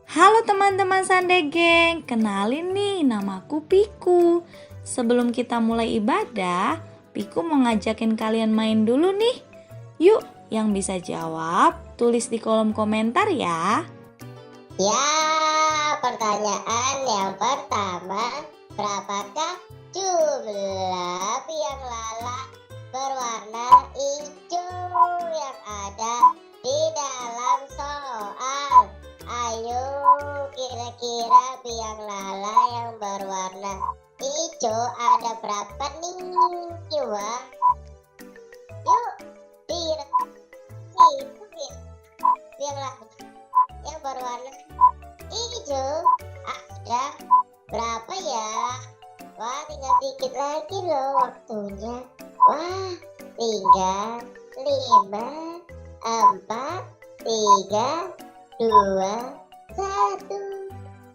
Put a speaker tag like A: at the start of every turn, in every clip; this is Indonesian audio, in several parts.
A: Halo teman-teman Sande Geng, kenalin nih namaku Piku. Sebelum kita mulai ibadah, Piku mau ngajakin kalian main dulu nih. Yuk, yang bisa jawab tulis di kolom komentar ya.
B: Ya, pertanyaan yang pertama, berapakah jumlah biang lala berwarna hijau yang ada di dalam soal? Ayo, kira-kira biang lala yang berwarna hijau ada berapa nih? Coba, yuk, biang lala yang berwarna hijau ada berapa ya? Wah, tinggal dikit lagi loh waktunya. Wah, 3, 5, 4, 3, 2, 1.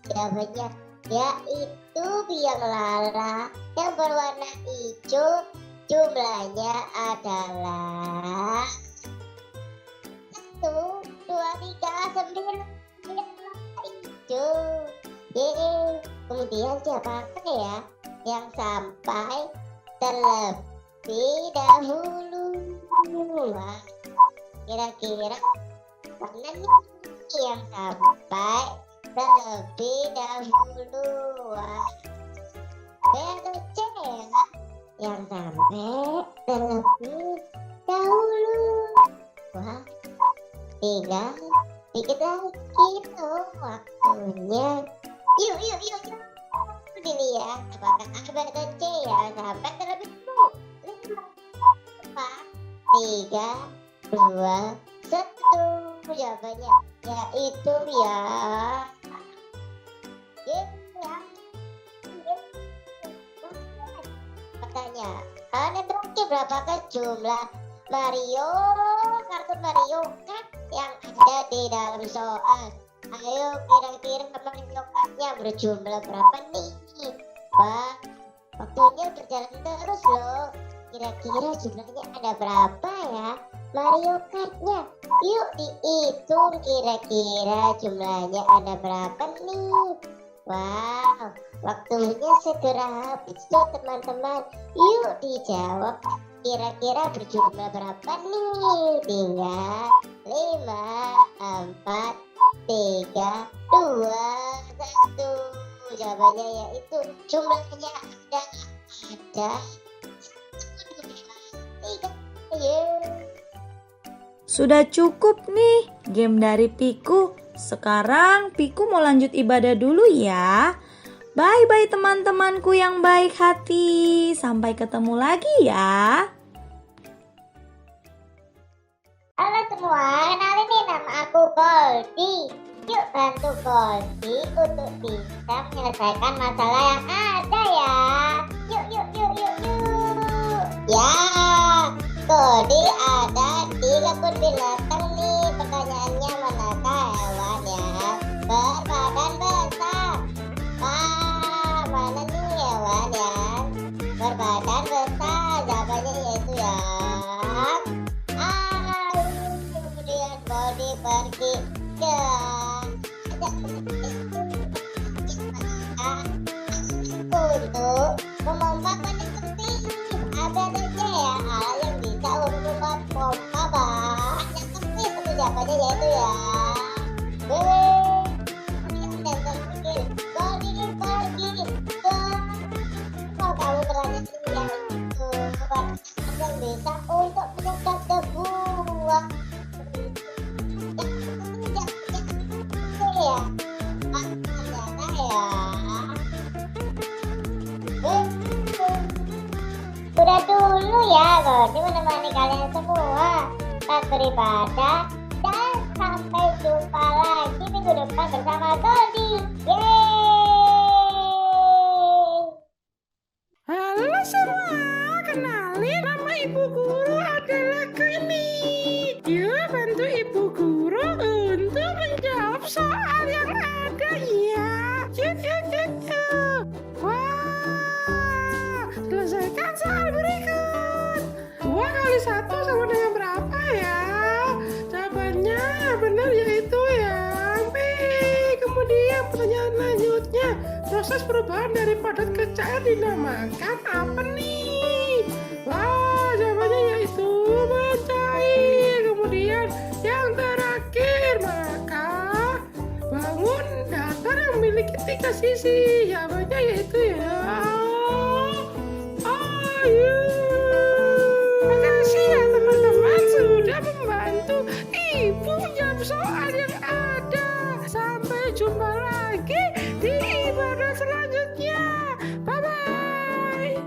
B: Jawabannya yaitu biang lala yang berwarna hijau. Jumlahnya adalah 1, 2, 3, 9 hijau. Kemudian siapakah ya yang sampai terlebih dahulu? Wah, kira-kira mana nih yang sampai terlebih dahulu? Wah, B atau C ya? Yang sampai terlebih dahulu. Wah, tinggal dikit lagi tuh waktunya. Yuk. Dilihat apakah A, B atau C ya sampai terlebih dahulu. 5, 4, 3, 2, 1. Jawabannya yaitu ya. Pertanyaan yang terakhir, berapakah jumlah kartun Mario Kart yang ada di dalam soal? Ayo, kira-kira Mario Kart-nya berjumlah berapa nih? Wah, waktunya berjalan terus loh. Kira-kira jumlahnya ada berapa ya Mario Kart-nya? Yuk dihitung kira-kira jumlahnya ada berapa nih? Wow, waktunya segera habis tuh teman-teman. Yuk dijawab kira-kira berjumlah berapa nih? Tinggal 5, 4, 3, 2, 1. Jawabannya yaitu jumlahnya ada 3.
A: Sudah cukup nih game dari Piku. Sekarang Piku mau lanjut ibadah dulu ya. Bye-bye teman-temanku yang baik hati. Sampai ketemu lagi ya.
B: Halo semua, kenalin nih nama aku Goldie. Yuk bantu Goldie untuk bisa menyelesaikan masalah yang ada ya. Yuk. Ya, Goldie ada di kebun binatang nih. Pertanyaannya, manakah hewan yang berbadan besar? Wah, mana nih hewan yang berbadan besar? Jawabannya yaitu yang kemudian Goldie pergi ke untuk memompa panen penting. Ada saja ya alat yang bisa untuk memompa banyak penting. Itu jawabannya yaitu ya dan terpikir Goldie pergi ke tahu berani yaitu yang bisa untuk menyedot debu. Wah, ya ternyata ya sudah dulu ya Goldie menemani kalian semua saat beribadah, dan sampai jumpa lagi minggu depan bersama Goldie. Yeay.
C: Halo semua, kenalin nama ibu guru adalah Kini. Yuk bantu ibu guru untuk menjawab soal yang ada ya. Yuk. Wah, selesaikan soal berikut. 2 kali 1 sama dengan berapa ya? Jawabannya benar yaitu yang B. Kemudian Selanjutnya, proses perubahan dari padat ke cair dinamakan apa nih? Wah, jawabannya yaitu mencair. Kemudian yang terakhir, maka bangun datar yang memiliki 3 sisi. Jawabannya yaitu ya ayu. Makasih ya teman-teman sudah membantu ibu jawab soal yang ada. Sampai jumpa lagi di ibadah selanjutnya. Bye-bye.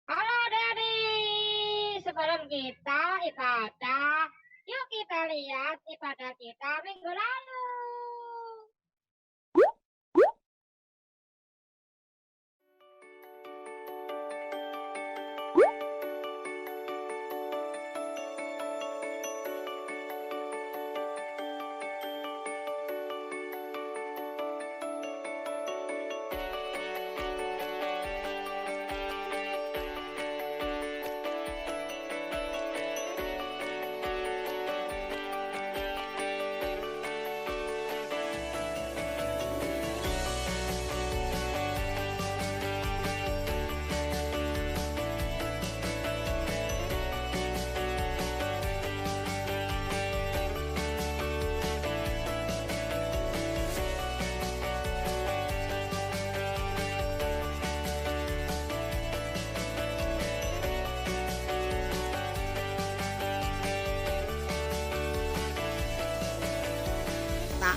B: Halo adik-adik, sebelum kita ibadah, yuk kita lihat ibadah kita minggu lalu.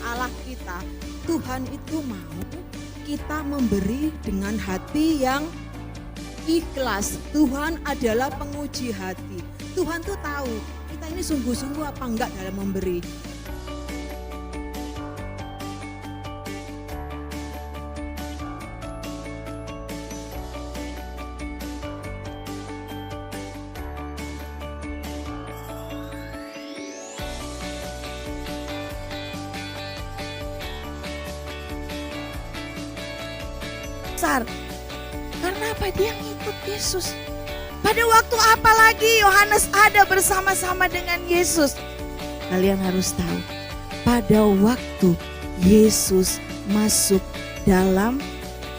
D: Allah kita, Tuhan itu mau kita memberi dengan hati yang ikhlas. Tuhan adalah penguji hati. Tuhan tuh tahu kita ini sungguh-sungguh apa enggak dalam memberi. Karena apa? Dia ngikut Yesus. Pada waktu apa lagi Yohanes ada bersama-sama dengan Yesus? Kalian harus tahu, pada waktu Yesus masuk dalam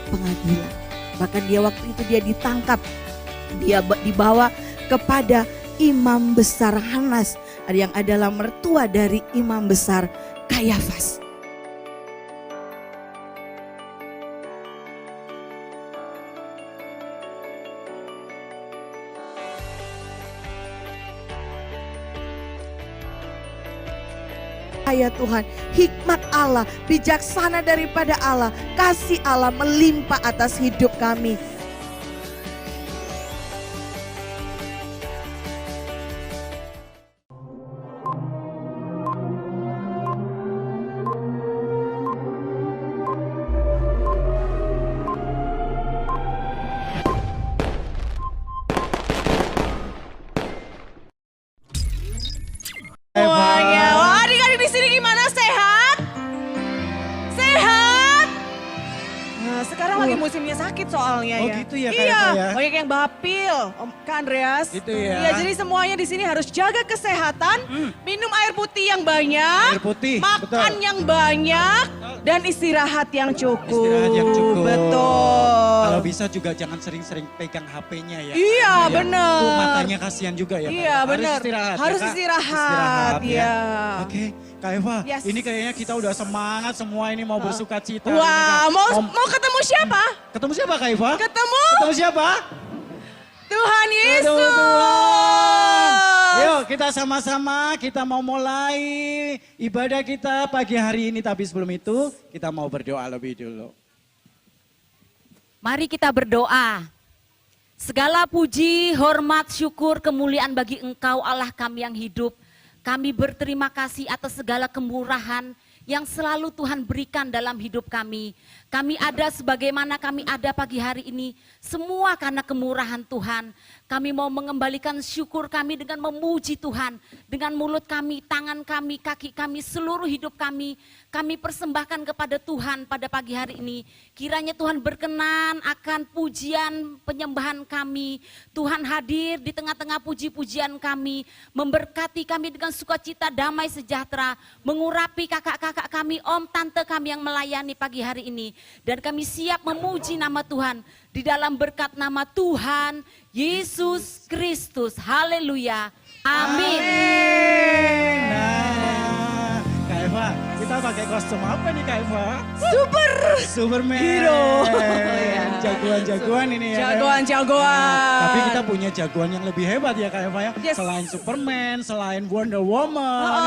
D: pengadilan. Bahkan dia waktu itu dia ditangkap, dia dibawa kepada imam besar Hanas, yang adalah mertua dari imam besar Kayafas. Ya Tuhan, hikmat Allah, bijaksana daripada Allah, kasih Allah melimpah atas hidup kami.
E: Lagi musimnya sakit soalnya
F: ya. Oh gitu ya Kak Eva ya.
E: Banyak yang bapil, Kak Andreas.
F: Gitu ya.
E: Iya, jadi semuanya di sini harus jaga kesehatan, minum air putih yang banyak,
F: air putih,
E: makan
F: betul.
E: yang banyak, dan istirahat yang cukup.
F: Istirahat yang cukup.
E: Betul.
F: Kalau bisa juga jangan sering-sering pegang HP-nya ya.
E: Iya, benar.
F: Tuh matanya kasihan juga ya.
E: Iya, benar. Harus istirahat.
F: Ya. Oke, Kak Eva, ini kayaknya kita udah semangat semua ini mau bersuka cita.
E: Wah, mau ketemu siapa?
F: Ketemu siapa Kak Eva?
E: Ketemu siapa?
F: Tuhan
E: Yesus.
F: Aduh, Tuhan. Yuk kita sama-sama kita mau mulai ibadah kita pagi hari ini. Tapi sebelum itu kita mau berdoa lebih dulu.
G: Mari kita berdoa. Segala puji, hormat, syukur, kemuliaan bagi Engkau Allah kami yang hidup. Kami berterima kasih atas segala kemurahan yang selalu Tuhan berikan dalam hidup kami. Kami ada sebagaimana kami ada pagi hari ini, semua karena kemurahan Tuhan. Kami mau mengembalikan syukur kami dengan memuji Tuhan. Dengan mulut kami, tangan kami, kaki kami, seluruh hidup kami persembahkan kepada Tuhan pada pagi hari ini. Kiranya Tuhan berkenan akan pujian penyembahan kami. Tuhan hadir di tengah-tengah puji-pujian kami, memberkati kami dengan sukacita, damai, sejahtera, mengurapi kakak-kakak kakak kami, om, tante kami yang melayani pagi hari ini. Dan kami siap memuji nama Tuhan di dalam berkat nama Tuhan Yesus Kristus. Haleluya. Amin.
F: Nah, Kak Eva, kita pakai kostum apa nih Kak Eva? Superman.
E: Hero.
F: Jagoan-jagoan ini ya. Kak Eva.
E: Jagoan-jagoan.
F: Tapi kita punya jagoan yang lebih hebat ya Kak Eva ya.
E: Yes.
F: Selain Superman, selain Wonder Woman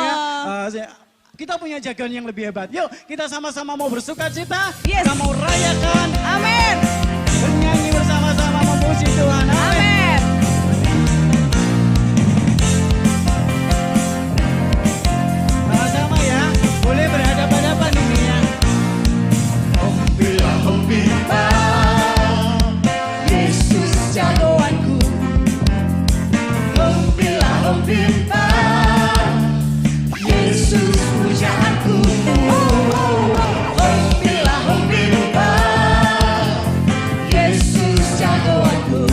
F: ya. Kita punya jagoan yang lebih hebat. Yuk kita sama-sama mau bersuka cita.
E: Yes.
F: Kita mau rayakan.
E: Amin.
F: Bernyanyi bersama-sama memuji Tuhan. Amin.
E: Amin.
F: Sama-sama ya. Boleh berhadapan-hadapan ini ya.
E: Yesus jagoanku.
C: Yesus pujaanku. Yesus jagoanku.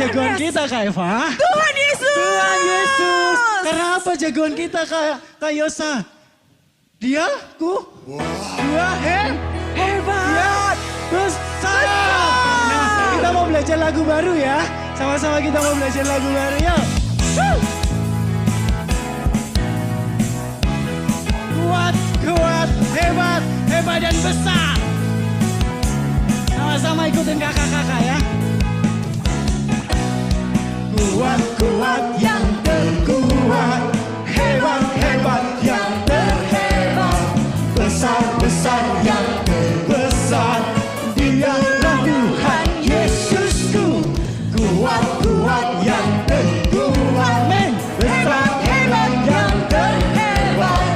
F: jagoan kita Kak Eva?
E: Tuhan Yesus.
F: Tuhan Yesus. Karena apa jagoan kita Kak Yosa? Dia, dua, hebat, besar. Nah, kita mau belajar lagu baru ya. Sama-sama kita mau belajar lagu baru, yuk. Kuat, hebat dan besar. Sama-sama ikutin kakak-kakak ya. Kuat yang terkuat, hebat yang terhebat, besar yang terbesar. Dialah Tuhan Yesusku. Kuat yang terkuat, hebat yang terhebat,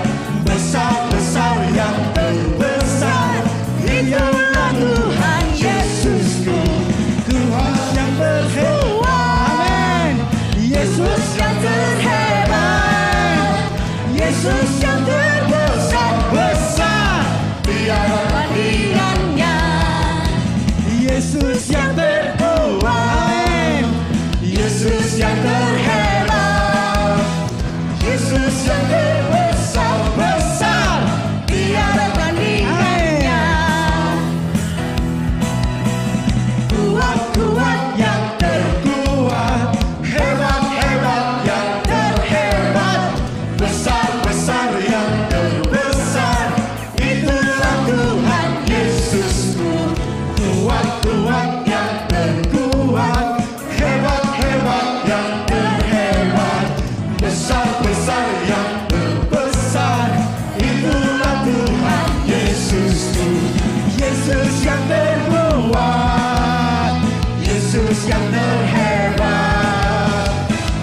F: besar yang terbesar. Dialah Tuhan Yesusku. Tuhan yang terhebat, Yesus yang terhebat, Yesus yang terbesar, tiada tandingannya. Yesus yang terkuat, Yesus yang terhebat, Yesus yang terbesar, tiada tandingannya. Kuat yang terkuat, hebat yang terhebat, besar yang terbesar. Itulah Tuhan Yesusku. Kuat yang terkuat, hebat yang terhebat, besar yang terbesar. Itulah Tuhan Yesusku. Yesus yang terkuat, Yesus yang terhebat,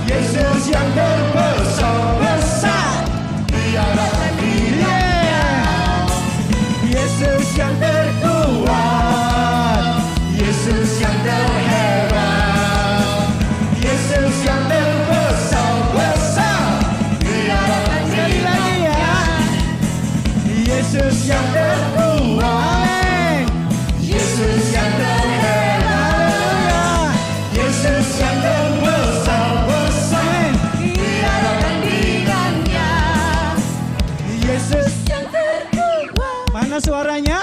F: Yesus yang terbesar, tiada tandingannya. Yesus yang terkuat, Yesus yang terhebat, Yesus yang terbesar, tiada tandingannya. Yesus yang terkuat, Yesus yang terhebat, Yesus yang terbesar, tiada tandingannya. Yesus yang terkuat. Mana suaranya?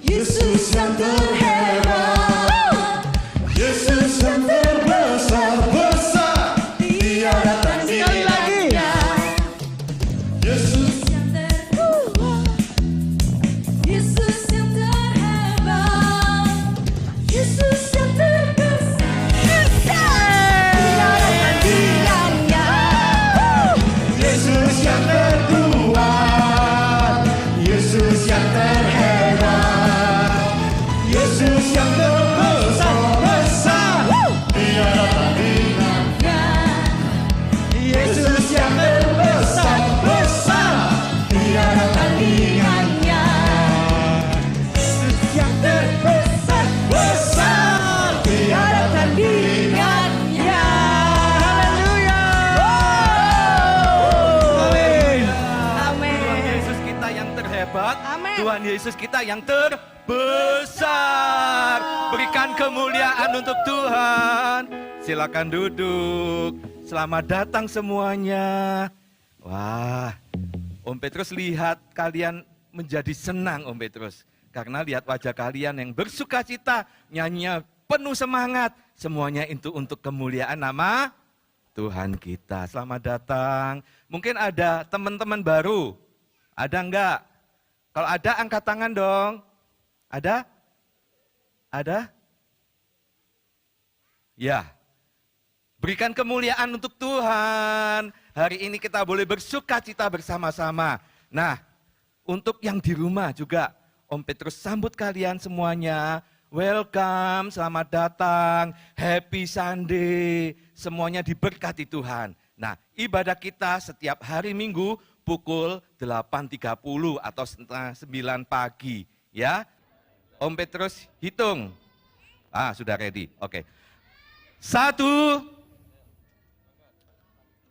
F: Yesus yang terhebat, Yesus yang terbesar, tiada tandingannya. Yesus yang terkuat, Yesus yang terhebat, Yesus yang terbesar, tiada tandingannya. Yesus yang terkuat, Yesus yang terhebat, Yesus yang terbesar, tiada tandingannya. Yesus yang terbesar, tiada tandingannya. Yesus yang terbesar, tiada tandingannya. Haleluya. Amin.
E: Amin.
H: Yesus kita yang terhebat,
E: Amin.
H: Tuhan Yesus kita yang terbesar. Berikan kemuliaan untuk Tuhan. Silakan duduk. Selamat datang semuanya. Wah, Om Petrus lihat kalian menjadi senang Om Petrus. Karena lihat wajah kalian yang bersuka cita, nyanyinya penuh semangat. Semuanya itu untuk kemuliaan nama Tuhan kita. Selamat datang. Mungkin ada teman-teman baru. Ada enggak? Kalau ada angkat tangan dong. Ada? Ada? Ya. Berikan kemuliaan untuk Tuhan. Hari ini kita boleh bersuka cita bersama-sama. Nah, untuk yang di rumah juga, Om Petrus sambut kalian semuanya. Welcome, selamat datang, happy Sunday. Semuanya diberkati Tuhan. Nah, ibadah kita setiap hari Minggu pukul 8.30 atau setengah 9 pagi. Ya, Om Petrus hitung. Sudah ready, oke. 1,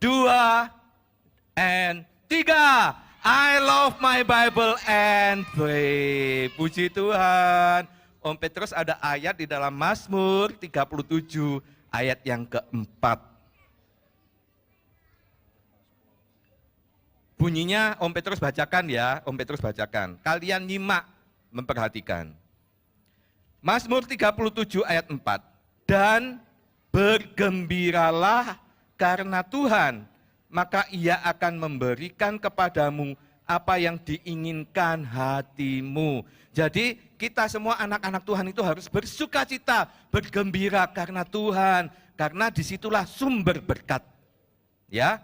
H: 2, and 3. I love my Bible and pray. Puji Tuhan. Om Petrus ada ayat di dalam Mazmur 37 ayat yang keempat. Bunyinya Om Petrus bacakan ya, Om Petrus bacakan. Kalian nyimak, memperhatikan. Mazmur 37 ayat 4. Dan bergembiralah karena Tuhan, maka Ia akan memberikan kepadamu apa yang diinginkan hatimu. Jadi kita semua anak-anak Tuhan itu harus bersuka cita, bergembira karena Tuhan. Karena disitulah sumber berkat. Ya,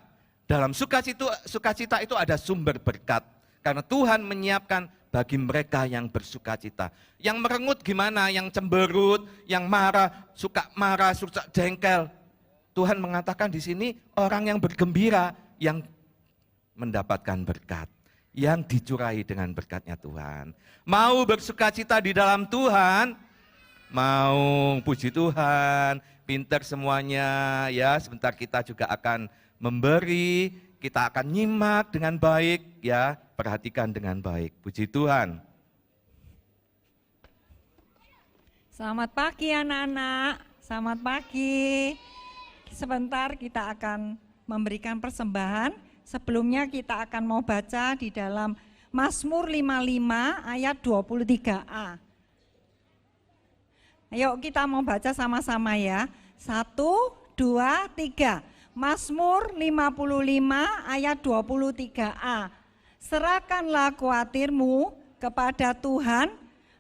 H: dalam sukacita itu ada sumber berkat. Karena Tuhan menyiapkan bagi mereka yang bersuka cita. Yang merengut gimana, yang cemberut, yang marah, suka jengkel. Tuhan mengatakan di sini orang yang bergembira, yang mendapatkan berkat, yang dicurahi dengan berkatnya Tuhan. Mau bersuka cita di dalam Tuhan, mau puji Tuhan, pinter semuanya ya. Sebentar kita juga akan memberi, kita akan nyimak dengan baik ya, perhatikan dengan baik. Puji Tuhan.
I: Selamat pagi anak-anak, selamat pagi. Sebentar kita akan memberikan persembahan. Sebelumnya kita akan mau baca di dalam Mazmur 55 ayat 23a. Ayo kita mau baca sama-sama ya. 1, 2, 3. Mazmur 55 ayat 23a. Serahkanlah khawatirmu kepada Tuhan,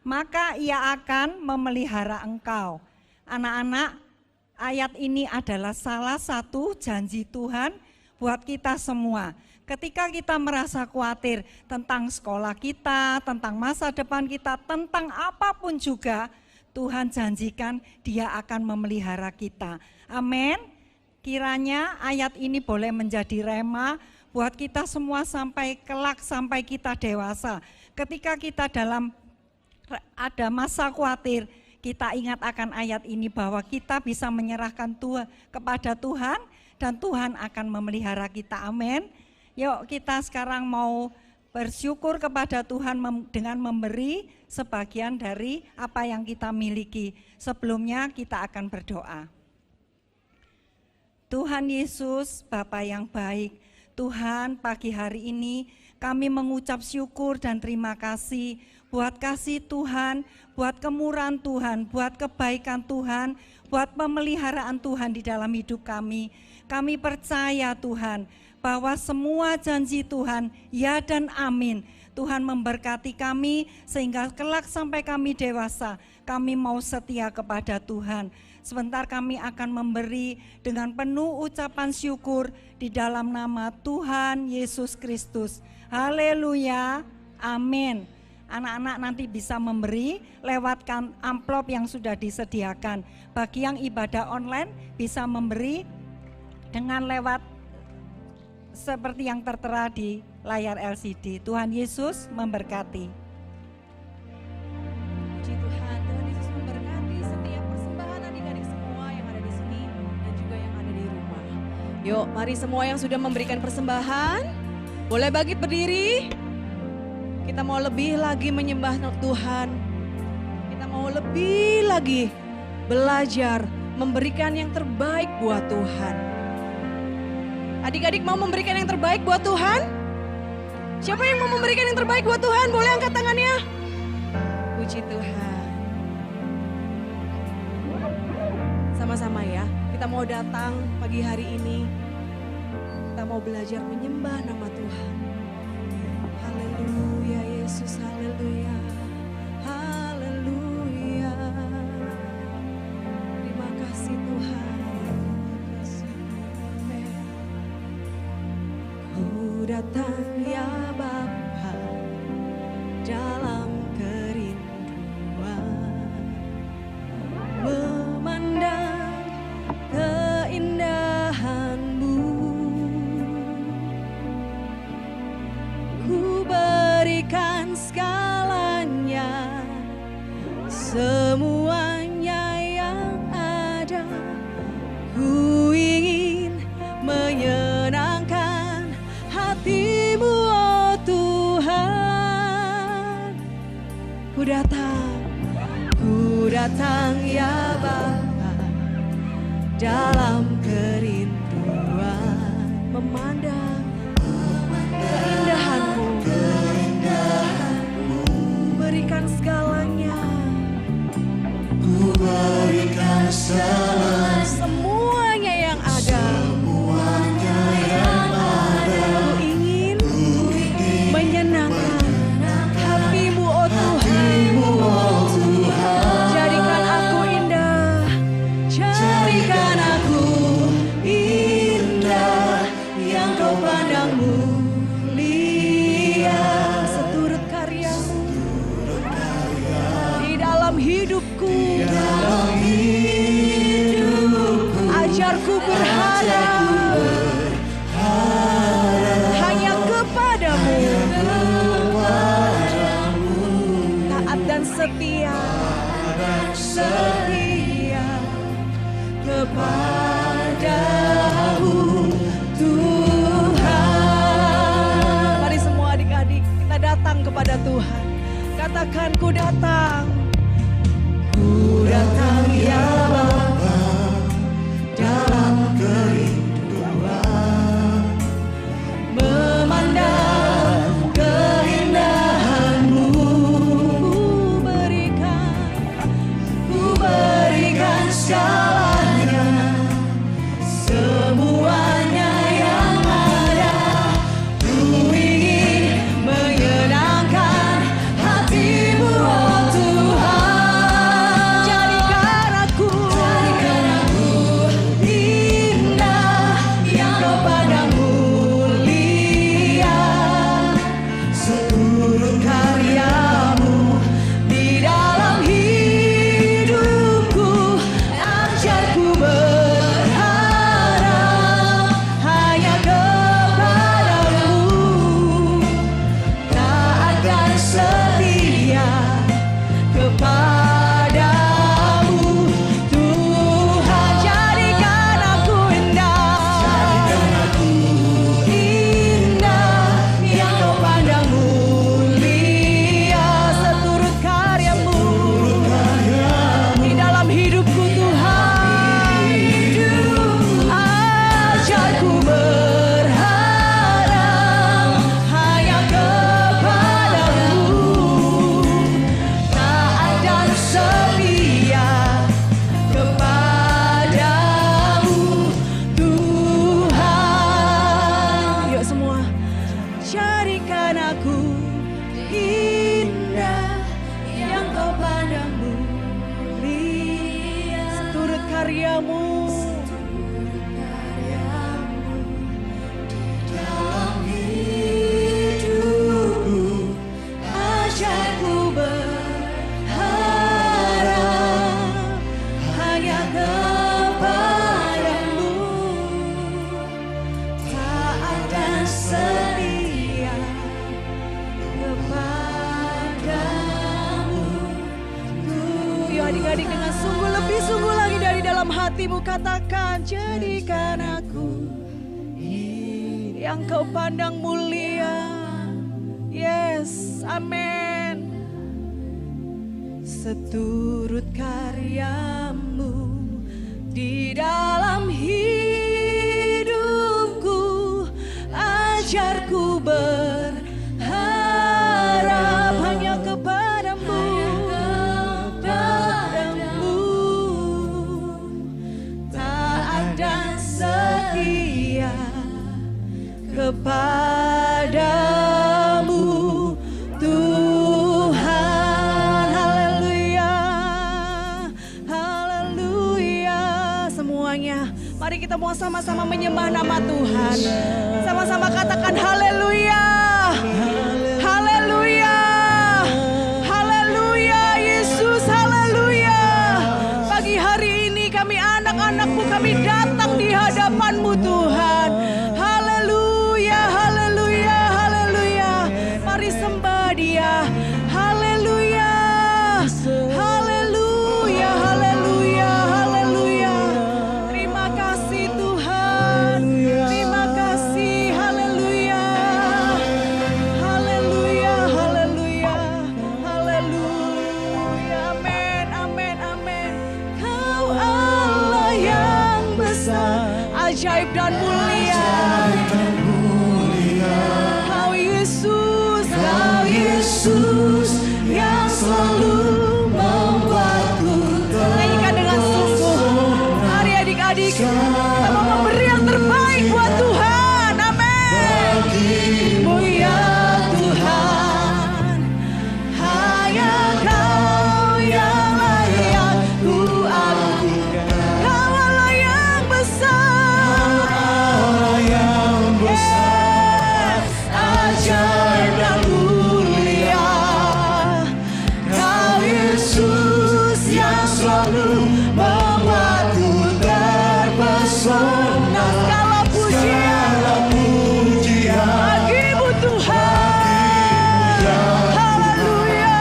I: maka Ia akan memelihara engkau. Anak-anak, ayat ini adalah salah satu janji Tuhan buat kita semua. Ketika kita merasa khawatir tentang sekolah kita, tentang masa depan kita, tentang apapun juga, Tuhan janjikan Dia akan memelihara kita. Amin. Kiranya ayat ini boleh menjadi rema buat kita semua sampai kelak, sampai kita dewasa. Ketika kita ada masa khawatir, kita ingat akan ayat ini bahwa kita bisa menyerahkan kepada Tuhan dan Tuhan akan memelihara kita. Amin. Yuk kita sekarang mau bersyukur kepada Tuhan dengan memberi sebagian dari apa yang kita miliki. Sebelumnya kita akan berdoa. Tuhan Yesus, Bapa yang baik, Tuhan pagi hari ini kami mengucap syukur dan terima kasih buat kasih Tuhan, buat kemurahan Tuhan, buat kebaikan Tuhan, buat pemeliharaan Tuhan di dalam hidup kami. Kami percaya Tuhan bahwa semua janji Tuhan ya dan amin. Tuhan memberkati kami sehingga kelak sampai kami dewasa, kami mau setia kepada Tuhan. Sebentar kami akan memberi dengan penuh ucapan syukur di dalam nama Tuhan Yesus Kristus. Haleluya, amin. Anak-anak nanti bisa memberi lewatkan amplop yang sudah disediakan. Bagi yang ibadah online bisa memberi dengan lewat seperti yang tertera di layar LCD. Tuhan Yesus memberkati.
E: Puji Tuhan, Tuhan Yesus memberkati setiap persembahan adik-adik semua yang ada di sini dan juga yang ada di rumah. Yuk, mari semua yang sudah memberikan persembahan, boleh bangkit berdiri. Kita mau lebih lagi menyembah Tuhan. Kita mau lebih lagi belajar memberikan yang terbaik buat Tuhan. Adik-adik mau memberikan yang terbaik buat Tuhan? Siapa yang mau memberikan yang terbaik buat Tuhan? Boleh angkat tangannya. Puji Tuhan. Sama-sama ya, kita mau datang pagi hari ini. Kita mau belajar menyembah nama Tuhan. Haleluya Yesus, haleluya. Haleluya. Terima kasih Tuhan. Ku datang ya Bapa dalam kerinduan, memandang keindahan-Mu. Ku berikan segalanya, semuanya yang ada. Ku ingin menyenangkan hati-Mu, oh Tuhan. Ku datang ya Bapa dalam kerinduan memandang keindahan-Mu, berikan segalanya, semuanya yang ada. Ku ingin menyenangkan hati-Mu, oh Tuhan. Jadikan aku indah, jadikan aku indah, yang Kau pandang mulia. Seturut karya-Mu di dalam hidupku, ajarku berharap hanya kepadamu, taat dan setia kepadamu Tuhan. Mari semua adik-adik kita datang kepada Tuhan. Katakan, ku datang ya Bapa, dalam kerinduan memandang keindahan-Mu. Ku berikan segalanya, semuanya yang ada. Ku ingin menyenangkan hati-Mu, oh Tuhan. Jadikan aku indah, yang Kau pandang mulia. Seluruh karya-Mu di dalam hidupku, ajarku berharap hanya kepadamu, taat dan setia kepadamu Tuhan. Jadikan aku indah, yang Kau pandang mulia. Seturut karya-Mu di dalam hidupku Tuhan. Ajarku berharap hanya kepadamu, taat dan setia kepadamu Tuhan. Yuk semua, jadikan aku indah, yang Kau pandang mulia. Seturut karya-Mu dalam hidupku, ajarku berharap hanya kepadamu, taat dan setia kepadamu. Yuk adik-adik, dengan sungguh lagi dari dalam hatimu katakan, jadikan aku yang Kau pandang mulia. Yes, amin. Seturut karya-Mu di dalam hidupku, ajarku berharap hanya kepadamu, taat dan setia kepadamu Tuhan. Haleluya, haleluya. Semuanya, mari kita mau sama-sama menyembah nama Tuhan. Sama-sama katakan haleluya, haleluya, haleluya Yesus, haleluya. Pagi hari ini kami anak-anak-Mu, kami datang di hadapan-Mu Tuhan. Haleluya, haleluya, haleluya. Mari sembah Dia. Haleluya, haleluya, haleluya, haleluya. Terima kasih Tuhan, terima kasih. Haleluya, haleluya, haleluya, haleluya. Amin, amin, amin. Kau Allah yang ajaib dan mulia. Kau Yesus yang selalu membuatku. Nyanyikan dengan sungguh. Mari adik-adik, kita mau memberi yang terbaik buat Tuhan. Amin. Mulia Tuhan, hanya Kau yang layak ku agungkan. Kau Allah yang besar, ajaib dan mulia. Kau Yesus yang selalu membuatku terpesona. Segala pujian bagimu Tuhan. Haleluya.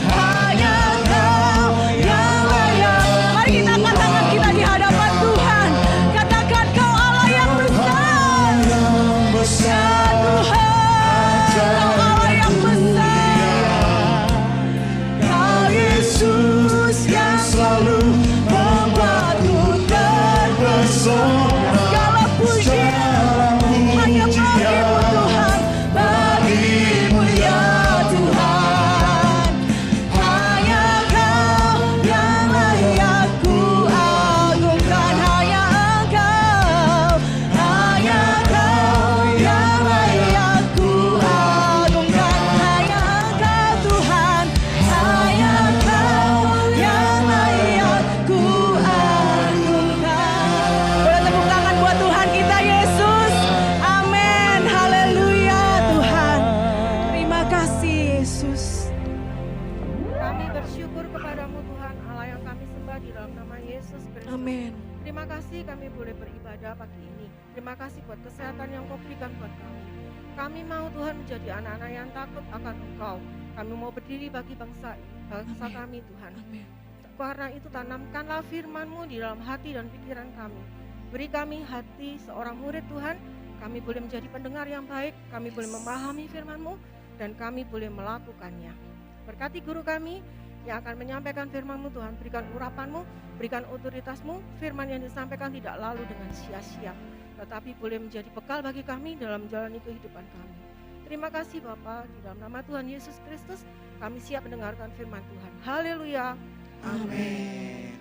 E: Hanya Kau yang layak. Mari kita angkat tangan kita di hadapan Tuhan. Katakan Kau Allah yang besar. Ya Tuhan, Kau Allah yang besar. Kau Yesus yang selalu membuatku terpesona. Segala pujian hanya bagimu Tuhan. Bagimu ya Tuhan. Hanya Kau yang layak ku agungkan. Hanya Engkau. Hanya Kau yang layak ku agungkan. Hanya Engkau Tuhan. Hanya Kau yang layak ku agungkan. Boleh tepuk tangan buat Tuhan kita Yesus. Amin. Haleluya Tuhan. Terima kasih Yesus.
J: Kami bersyukur kepadamu Tuhan Allah yang kami sembah di dalam nama Yesus Kristus.
E: Amin.
J: Terima kasih kami boleh beribadah pagi ini. Terima kasih buat kesehatan yang Kau berikan buat kami. Kami mau Tuhan menjadi anak-anak yang takut akan Engkau. Kami mau berdiri bagi bangsa kami Tuhan.
E: Amin.
J: Karena itu tanamkanlah firman-Mu di dalam hati dan pikiran kami. Beri kami hati seorang murid Tuhan. Kami boleh menjadi pendengar yang baik. Kami boleh memahami firman-Mu dan kami boleh melakukannya. Berkati guru kami yang akan menyampaikan firman-Mu Tuhan. Berikan urapan-Mu, berikan otoritas-Mu. Firman yang disampaikan tidak lalu dengan sia-sia, tetapi boleh menjadi bekal bagi kami dalam menjalani kehidupan kami. Terima kasih Bapa, di dalam nama Tuhan Yesus Kristus kami siap mendengarkan firman Tuhan. Haleluya.
E: Amin.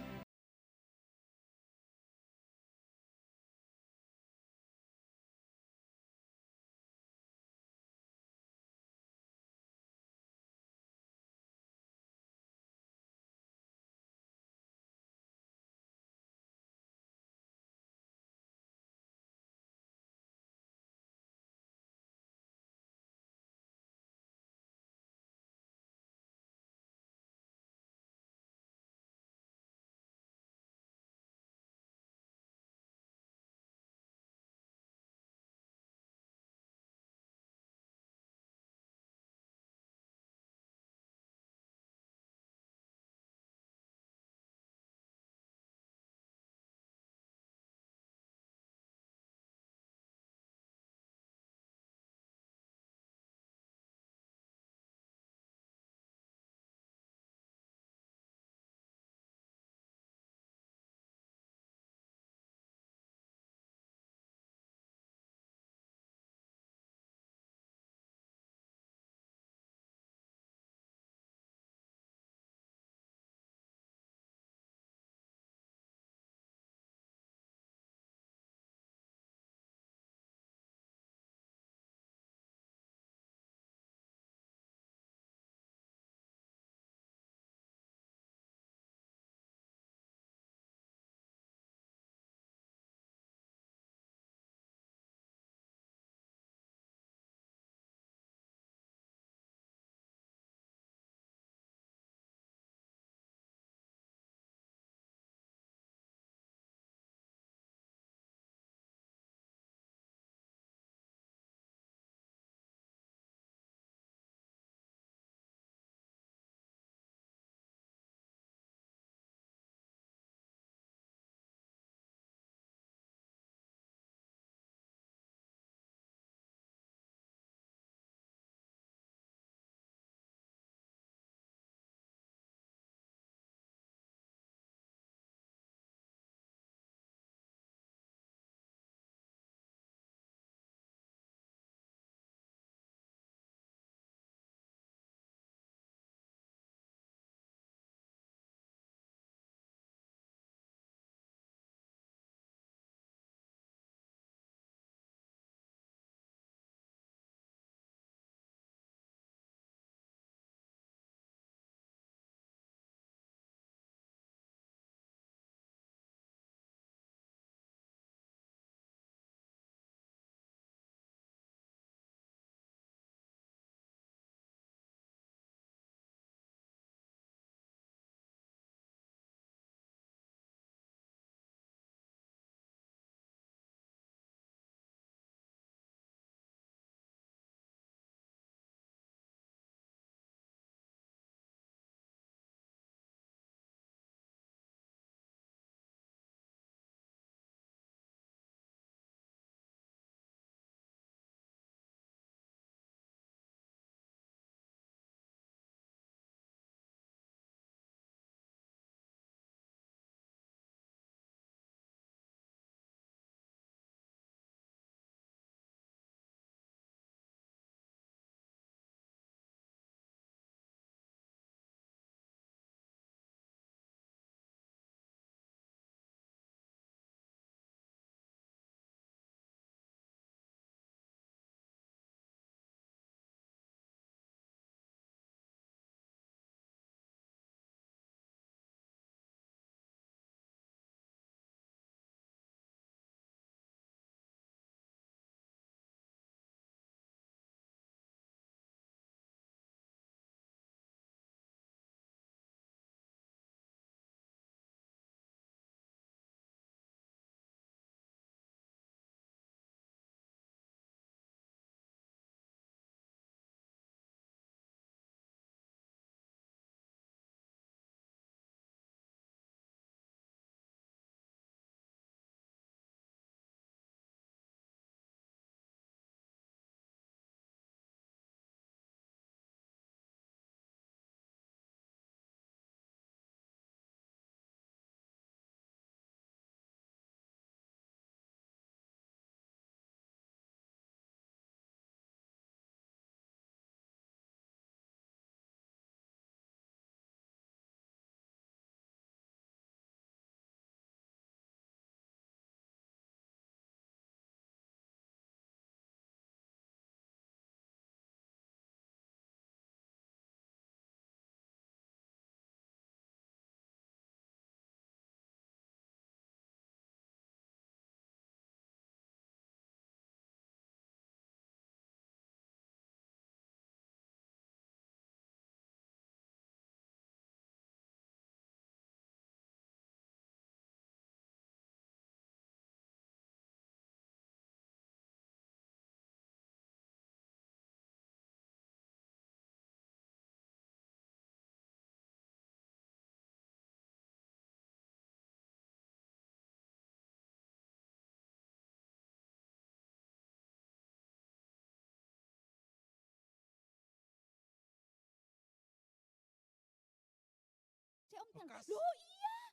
K: Bekas.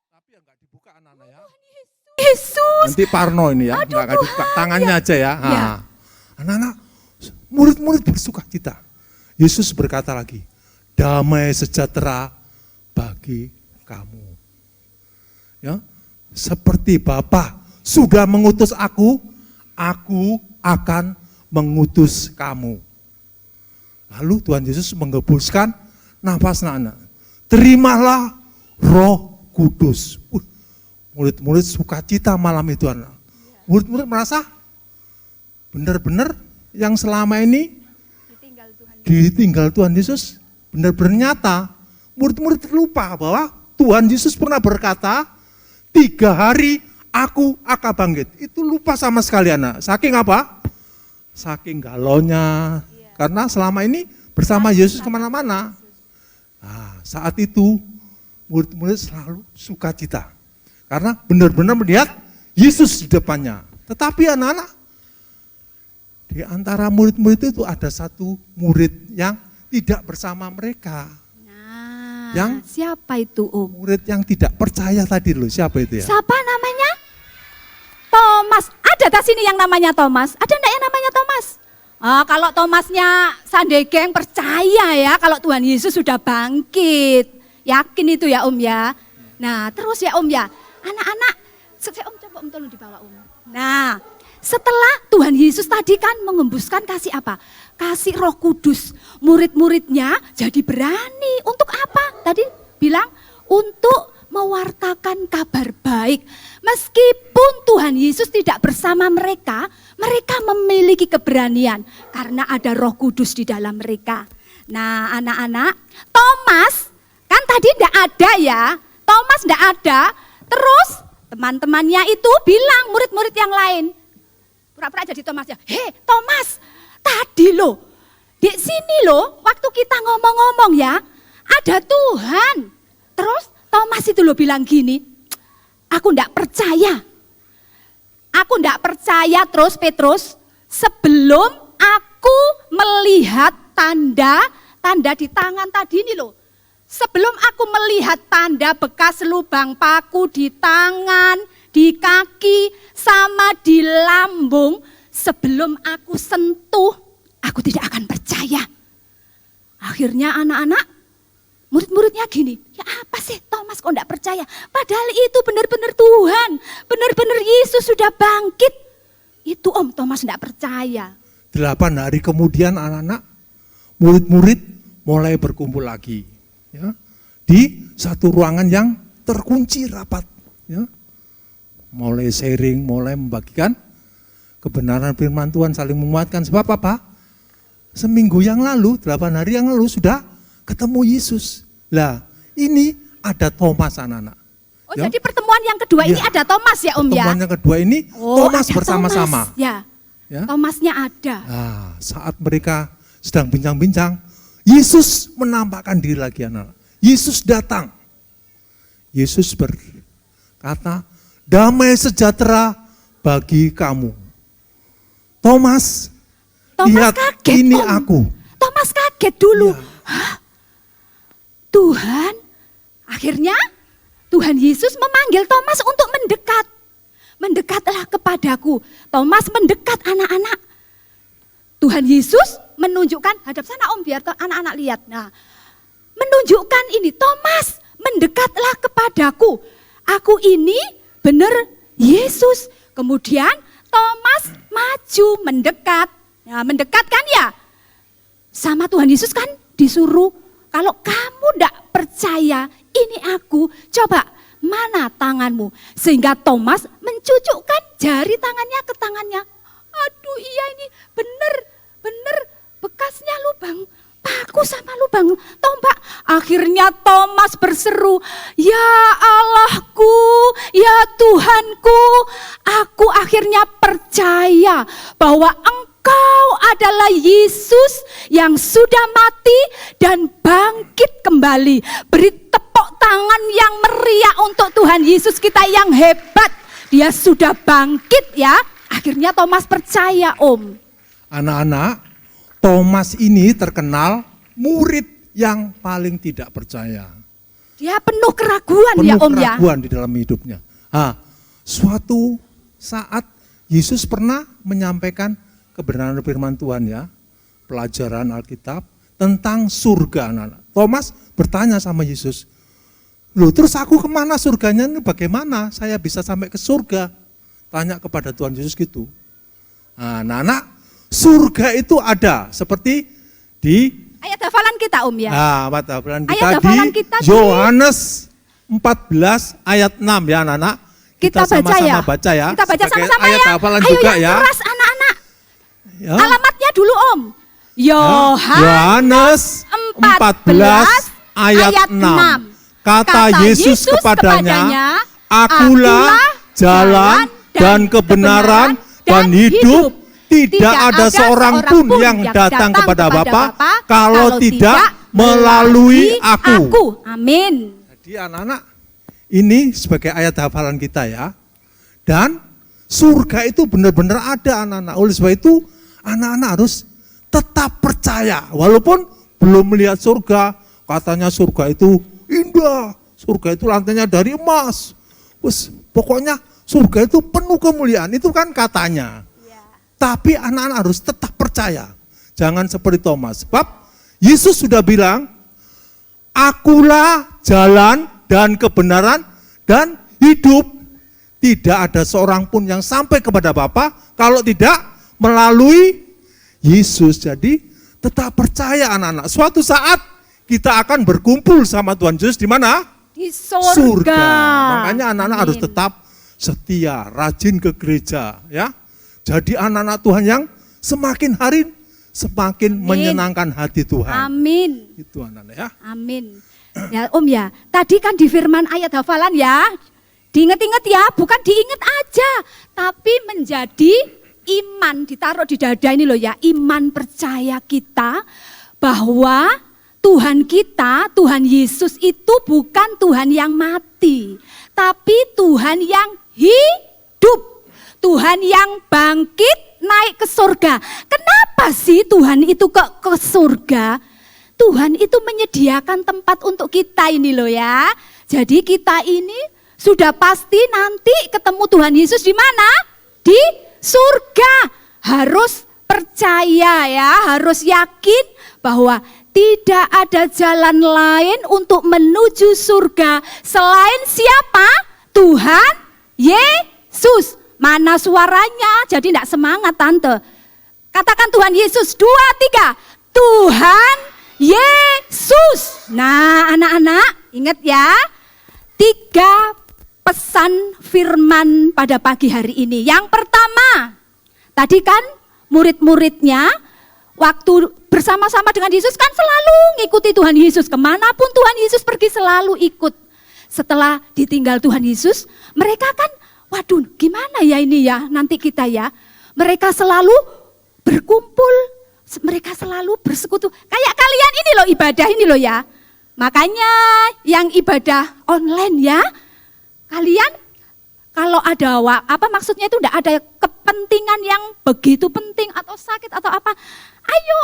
K: Tapi ya nggak dibuka anak-anak ya.
G: Yesus.
K: Nanti parno ini ya, nggak akan dibuka. Tangannya aja ya.
G: Ya.
K: Anak-anak, murid-murid bersuka cita. Yesus berkata lagi, damai sejahtera bagi kamu. Ya, seperti Bapa sudah mengutus aku akan mengutus kamu. Lalu Tuhan Yesus menghembuskan nafas anak-anak. Terimalah Roh Kudus. Murid-murid sukacita malam itu anak. Murid-murid merasa benar-benar yang selama ini ditinggal Tuhan Yesus benar-benar nyata. Murid-murid lupa bahwa Tuhan Yesus pernah berkata, 3 hari aku akan bangkit. Itu lupa sama sekali anak. Saking apa? Saking galaunya. Karena selama ini bersama Yesus kemana-mana. Nah, saat itu murid-murid selalu sukacita. Karena benar-benar melihat Yesus di depannya. Tetapi anak-anak, di antara murid-murid itu ada satu murid yang tidak bersama mereka.
G: Nah,
K: Yang
G: siapa itu Om?
K: murid yang tidak percaya tadi loh, siapa itu ya?
G: Siapa namanya? Thomas. Ada tak sini yang namanya Thomas? Ada enggak yang namanya Thomas? Kalau Thomasnya Sunday Gang percaya ya kalau Tuhan Yesus sudah bangkit. Yakin itu ya Om ya. Nah terus ya Om ya. Anak-anak, Om coba Om tolong dibawa Om. Nah setelah Tuhan Yesus tadi kan mengembuskan kasih apa? Kasih Roh Kudus. Murid-muridnya jadi berani. Untuk apa? Tadi bilang untuk mewartakan kabar baik. Meskipun Tuhan Yesus tidak bersama mereka, mereka memiliki keberanian karena ada Roh Kudus di dalam mereka. Nah, anak-anak, Thomas kan tadi tidak ada ya. Thomas tidak ada. Terus teman-temannya itu bilang murid-murid yang lain. Pura-pura jadi Thomas ya. Hei, Thomas, tadi loh. Di sini loh, waktu kita ngomong-ngomong ya, ada Tuhan. Terus Thomas itu loh bilang gini, aku enggak percaya. Aku enggak percaya terus Petrus sebelum aku melihat tanda di tangan tadi ini loh. Sebelum aku melihat tanda bekas lubang paku di tangan, di kaki, sama di lambung, sebelum aku sentuh, aku tidak akan percaya. Akhirnya anak-anak, murid-muridnya gini, ya apa sih Thomas kok enggak percaya? Padahal itu benar-benar Tuhan, benar-benar Yesus sudah bangkit. Itu Om Thomas enggak percaya.
K: 8 hari kemudian anak-anak, murid-murid mulai berkumpul lagi. Ya, di satu ruangan yang terkunci rapat. Ya. Mulai sharing, mulai membagikan kebenaran firman Tuhan, saling menguatkan. Sebab apa? Seminggu yang lalu, 8 hari yang lalu sudah ketemu Yesus. Lah, ini ada Thomas anak-anak.
G: Oh ya. Jadi pertemuan yang kedua ini ada Thomas ya Om ya?
K: Pertemuan yang kedua ini Thomas bersama-sama.
G: Ya.
K: Ya.
G: Thomasnya ada.
K: Nah, saat mereka sedang bincang-bincang, Yesus menampakkan diri lagi anak-anak. Yesus datang. Yesus berkata, damai sejahtera bagi kamu. Thomas lihat
G: kaget,
K: ini
G: Om.
K: aku.
G: Thomas kaget dulu.
K: Ya.
G: Hah? Tuhan, akhirnya Tuhan Yesus memanggil Thomas untuk mendekat. Mendekatlah kepadaku. Thomas mendekat anak-anak. Tuhan Yesus menunjukkan, hadap sana Om biar anak-anak lihat. Nah, menunjukkan ini, Thomas mendekatlah kepadaku. Aku ini benar Yesus. Kemudian Thomas maju mendekat. Nah, mendekat kan ya? Sama Tuhan Yesus kan disuruh, kalau kamu tidak percaya ini aku, coba mana tanganmu? Sehingga Thomas mencucukkan jari tangannya ke tangannya. Aduh iya ini benar bekasnya lubang paku sama lubang tombak. Akhirnya Thomas berseru, ya Allahku, ya Tuhanku, aku akhirnya percaya bahwa Engkau adalah Yesus yang sudah mati dan bangkit kembali. Beri tepuk tangan yang meriah untuk Tuhan Yesus kita yang hebat. Dia sudah bangkit ya. Akhirnya Thomas percaya Om.
K: Anak-anak, Thomas ini terkenal murid yang paling tidak percaya.
L: Dia penuh keraguan
K: penuh
L: ya Om ya.
K: keraguan di dalam hidupnya. Suatu saat Yesus pernah menyampaikan kebenaran firman Tuhan ya, pelajaran Alkitab tentang surga anak-anak. Thomas bertanya sama Yesus, loh terus aku kemana surganya ini, bagaimana saya bisa sampai ke surga? Tanya kepada Tuhan Yesus gitu. Nah anak-anak, surga itu ada seperti di
L: Ayat hafalan kita Om ya.
K: ayat hafalan kita
L: Ayat hafalan
K: di
L: kita di-
K: Yohanes 14 ayat 6 ya anak-anak.
L: Kita baca
K: sama-sama
L: ya.
K: baca ya.
L: Kita baca
K: sebagai
L: sama-sama
K: ayat
L: ya.
K: hafalan
L: Ayo
K: juga
L: yang
K: ya.
L: keras anak-anak.
K: Ya.
L: Alamatnya dulu Om.
K: Yohanes 14 ayat 6. Kata Yesus kepadanya, akulah jalan dan kebenaran dan hidup. Tidak ada seorang pun yang datang kepada Bapa kalau tidak melalui aku.
L: Amin.
K: Jadi anak-anak, ini sebagai ayat hafalan kita ya. Dan surga itu benar-benar ada anak-anak. Oleh sebab itu anak-anak harus tetap percaya. Walaupun belum melihat surga, katanya surga itu indah. Surga itu lantainya dari emas. Pokoknya surga itu penuh kemuliaan. Itu kan katanya. Tapi anak-anak harus tetap percaya. Jangan seperti Thomas. Sebab Yesus sudah bilang, akulah jalan dan kebenaran dan hidup. Tidak ada seorang pun yang sampai kepada Bapa kalau tidak melalui Yesus. Jadi tetap percaya anak-anak. Suatu saat kita akan berkumpul sama Tuhan Yesus di mana?
L: Di surga.
K: Makanya anak-anak harus tetap setia, rajin ke gereja ya. Jadi anak-anak Tuhan yang semakin hari semakin menyenangkan hati Tuhan.
L: Amin.
K: Itu anak-anak ya.
L: Amin. Ya Om ya, tadi kan di firman ayat hafalan ya, diinget-inget ya, bukan diinget aja, tapi menjadi iman, ditaruh di dada ini loh ya, iman percaya kita bahwa Tuhan kita, Tuhan Yesus itu bukan Tuhan yang mati, tapi Tuhan yang hidup. Tuhan yang bangkit naik ke surga. Kenapa sih Tuhan itu ke surga? Tuhan itu menyediakan tempat untuk kita ini loh ya. Jadi kita ini sudah pasti nanti ketemu Tuhan Yesus di mana? Di surga. Harus percaya ya, harus yakin bahwa tidak ada jalan lain untuk menuju surga selain siapa? Tuhan Yesus. Mana suaranya? Jadi tidak semangat tante. Katakan Tuhan Yesus, 2, 3. Tuhan Yesus. Nah anak-anak ingat ya. 3 pesan firman pada pagi hari ini. Yang pertama, tadi kan murid-muridnya waktu bersama-sama dengan Yesus kan selalu ngikuti Tuhan Yesus. Kemanapun Tuhan Yesus pergi selalu ikut. Setelah ditinggal Tuhan Yesus, mereka kan waduh gimana ya ini ya nanti kita ya. Mereka selalu berkumpul, mereka selalu bersekutu. Kayak kalian ini loh ibadah ini loh ya. Makanya yang ibadah online ya, kalian kalau ada maksudnya itu enggak ada kepentingan yang begitu penting atau sakit atau apa. Ayo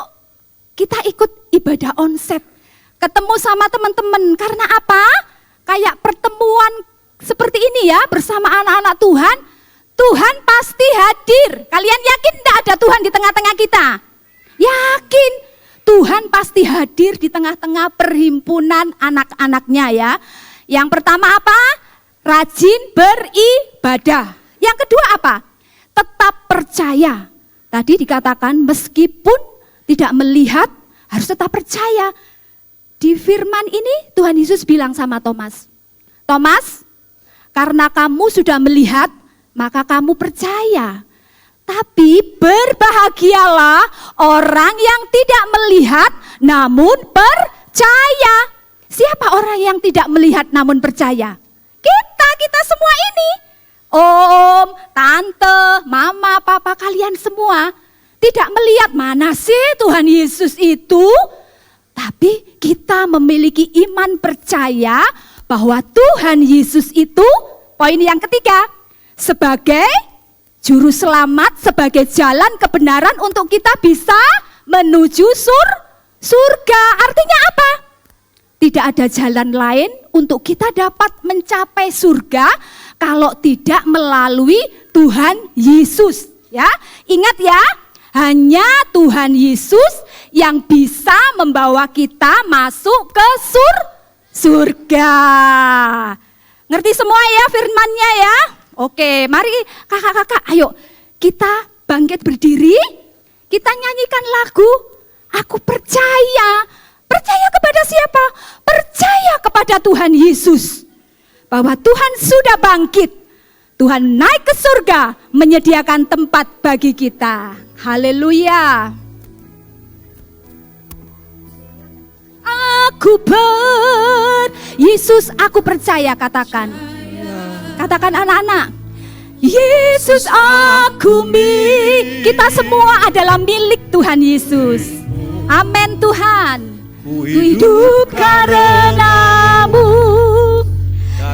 L: kita ikut ibadah onsite. Ketemu sama teman-teman karena apa? Kayak pertemuan seperti ini ya bersama anak-anak Tuhan. Tuhan pasti hadir. Kalian yakin enggak ada Tuhan di tengah-tengah kita? Yakin. Tuhan pasti hadir di tengah-tengah perhimpunan anak-anaknya ya. Yang pertama apa? Rajin beribadah. Yang kedua apa? Tetap percaya. Tadi dikatakan meskipun tidak melihat harus tetap percaya. Di firman ini Tuhan Yesus bilang sama Thomas, Thomas, karena kamu sudah melihat, maka kamu percaya. Tapi berbahagialah orang yang tidak melihat namun percaya. Siapa orang yang tidak melihat namun percaya? Kita semua ini. Om, tante, mama, papa, kalian semua tidak melihat mana sih Tuhan Yesus itu. Tapi kita memiliki iman percaya bahwa Tuhan Yesus itu, poin yang ketiga, sebagai juru selamat, sebagai jalan kebenaran untuk kita bisa menuju surga. Artinya apa? Tidak ada jalan lain untuk kita dapat mencapai surga kalau tidak melalui Tuhan Yesus. Ya, ingat ya, hanya Tuhan Yesus yang bisa membawa kita masuk ke surga. Ngerti semua ya firman-Nya ya? Oke, mari kakak-kakak, ayo kita bangkit berdiri, kita nyanyikan lagu Aku Percaya. Percaya kepada siapa? Percaya kepada Tuhan Yesus. Bahwa Tuhan sudah bangkit. Tuhan naik ke surga menyediakan tempat bagi kita. Haleluya. Yesus aku percaya, katakan. Katakan anak-anak. Yesus aku kita semua adalah milik Tuhan Yesus. Amin Tuhan. Ku hidup karenamu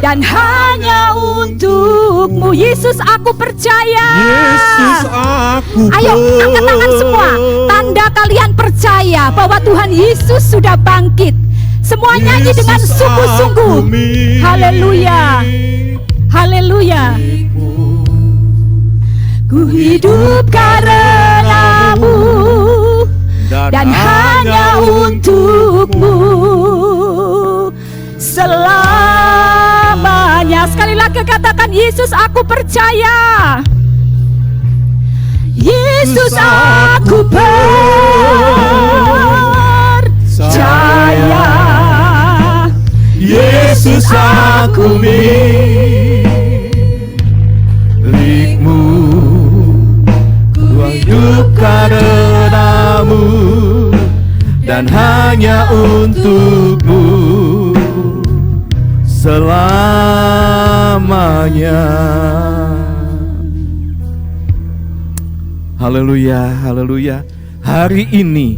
L: dan hanya untukmu. Yesus aku percaya.
K: Yesus aku
L: Ayo angkat tangan semua. Tanda kalian percaya bahwa Tuhan Yesus sudah bangkit. Semua nyanyi dengan sungguh-sungguh. Haleluya. Haleluya. Ku hidup karenamu dan hanya untukmu selamanya. Sekali lagi katakan, Yesus aku percaya. Yesus aku percaya.
H: Yesus aku milikmu, ku hidup karenamu dan hanya untukmu selamanya. Haleluya, haleluya. Hari ini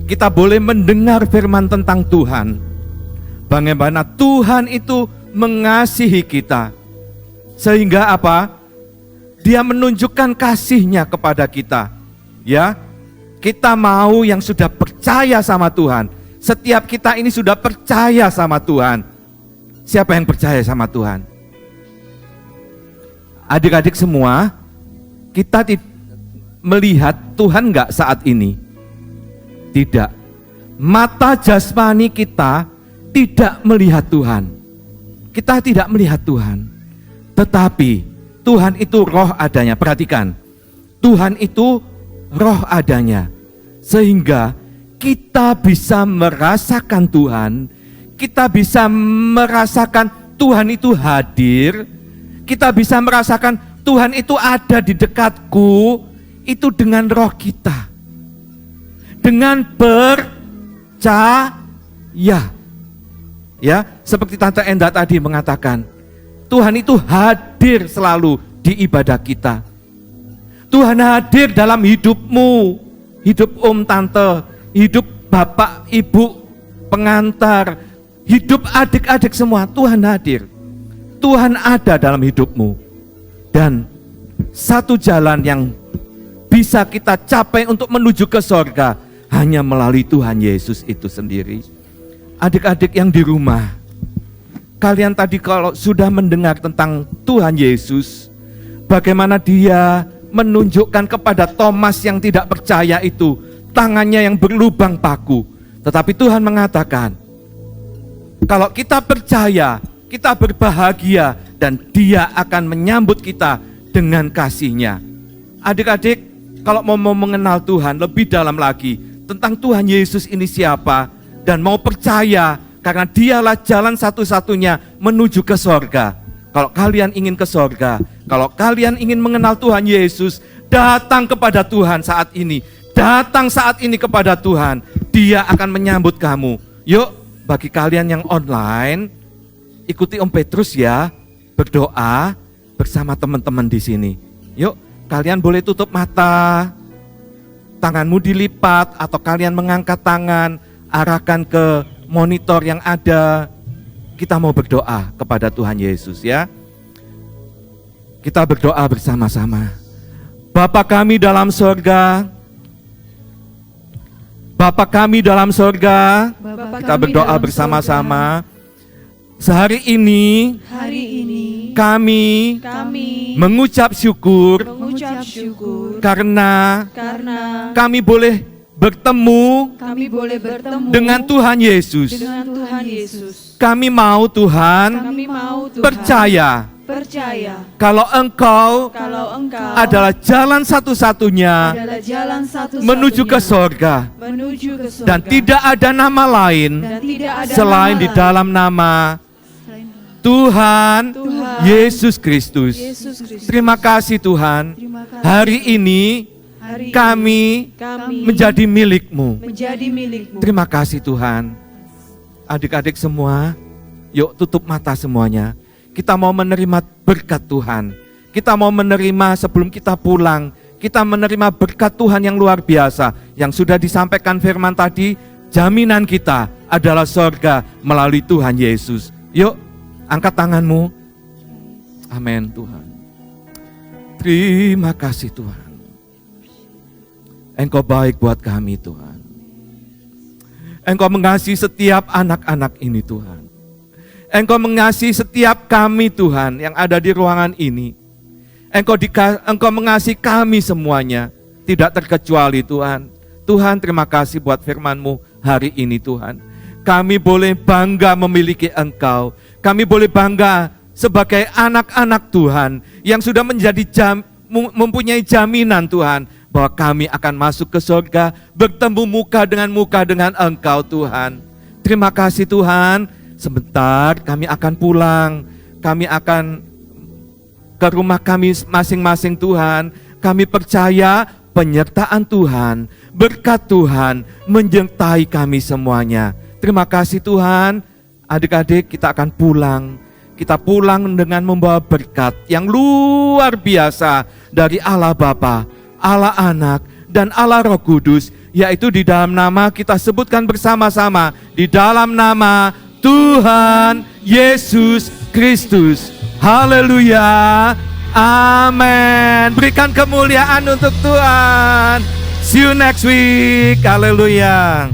H: kita boleh mendengar firman tentang Tuhan. Bagaimana Tuhan itu mengasihi kita. Sehingga apa? Dia menunjukkan kasih-Nya kepada kita. Ya, kita mau yang sudah percaya sama Tuhan. Setiap kita ini sudah percaya sama Tuhan. Siapa yang percaya sama Tuhan? Adik-adik semua, kita melihat Tuhan enggak saat ini? Tidak. Mata jasmani kita tidak melihat Tuhan. Kita tidak melihat Tuhan. Tetapi Tuhan itu roh adanya. Perhatikan, Tuhan itu roh adanya. Sehingga kita bisa merasakan Tuhan. Kita bisa merasakan Tuhan itu hadir. Kita bisa merasakan Tuhan itu ada di dekatku. Itu dengan roh kita. Dengan percaya. Ya, seperti Tante Enda tadi mengatakan, Tuhan itu hadir selalu di ibadah kita. Tuhan hadir dalam hidupmu, hidup Tante, hidup Bapak, Ibu, pengantar, hidup adik-adik semua. Tuhan hadir. Tuhan ada dalam hidupmu. Dan satu jalan yang bisa kita capai untuk menuju ke sorga hanya melalui Tuhan Yesus itu sendiri. Adik-adik yang di rumah, kalian tadi kalau sudah mendengar tentang Tuhan Yesus, bagaimana Dia menunjukkan kepada Thomas yang tidak percaya itu, tangannya yang berlubang paku. Tetapi Tuhan mengatakan, kalau kita percaya, kita berbahagia, dan Dia akan menyambut kita dengan kasih-Nya. Adik-adik, kalau mau mengenal Tuhan lebih dalam lagi, tentang Tuhan Yesus ini siapa, dan mau percaya, karena Dialah jalan satu-satunya menuju ke sorga. Kalau kalian ingin ke sorga, kalau kalian ingin mengenal Tuhan Yesus, datang kepada Tuhan saat ini. Datang saat ini kepada Tuhan. Dia akan menyambut kamu. Yuk, bagi kalian yang online, ikuti Om Petrus ya, berdoa bersama teman-teman di sini. Yuk, kalian boleh tutup mata, tanganmu dilipat, atau kalian mengangkat tangan, arahkan ke monitor yang ada. Kita mau berdoa kepada Tuhan Yesus ya. Kita berdoa bersama-sama. Bapa kami dalam sorga, Bapa kami dalam sorga, kita berdoa bersama-sama. Sehari ini kami mengucap syukur karena kami boleh bertemu dengan Tuhan Yesus. Kami mau Tuhan percaya kalau Engkau adalah jalan satu-satunya menuju ke sorga, dan tidak ada nama lain selain di dalam nama Tuhan Yesus Kristus. Terima kasih Tuhan, hari ini kami menjadi milik-Mu. Terima kasih Tuhan. Adik-adik semua, yuk tutup mata semuanya. Kita mau menerima berkat Tuhan. Kita mau menerima sebelum kita pulang. Kita menerima berkat Tuhan yang luar biasa. Yang sudah disampaikan firman tadi, jaminan kita adalah sorga melalui Tuhan Yesus. Yuk, angkat tanganmu. Amin Tuhan. Terima kasih Tuhan. Engkau baik buat kami Tuhan. Engkau mengasihi setiap anak-anak ini Tuhan. Engkau mengasihi setiap kami Tuhan yang ada di ruangan ini. Engkau mengasihi kami semuanya, tidak terkecuali Tuhan. Tuhan, terima kasih buat firman-Mu hari ini Tuhan. Kami boleh bangga memiliki Engkau. Kami boleh bangga sebagai anak-anak Tuhan yang sudah mempunyai jaminan Tuhan bahwa kami akan masuk ke surga, bertemu muka dengan Engkau Tuhan. Terima kasih Tuhan. Sebentar kami akan pulang, kami akan ke rumah kami masing-masing Tuhan. Kami percaya penyertaan Tuhan, berkat Tuhan menyertai kami semuanya. Terima kasih Tuhan. Adik-adik, kita akan pulang. Kita pulang dengan membawa berkat yang luar biasa dari Allah Bapa, Allah Anak, dan Allah Roh Kudus. Yaitu di dalam nama kita sebutkan bersama-sama, di dalam nama Tuhan Yesus Kristus. Haleluya. Amin. Berikan kemuliaan untuk Tuhan. See you next week. Haleluya.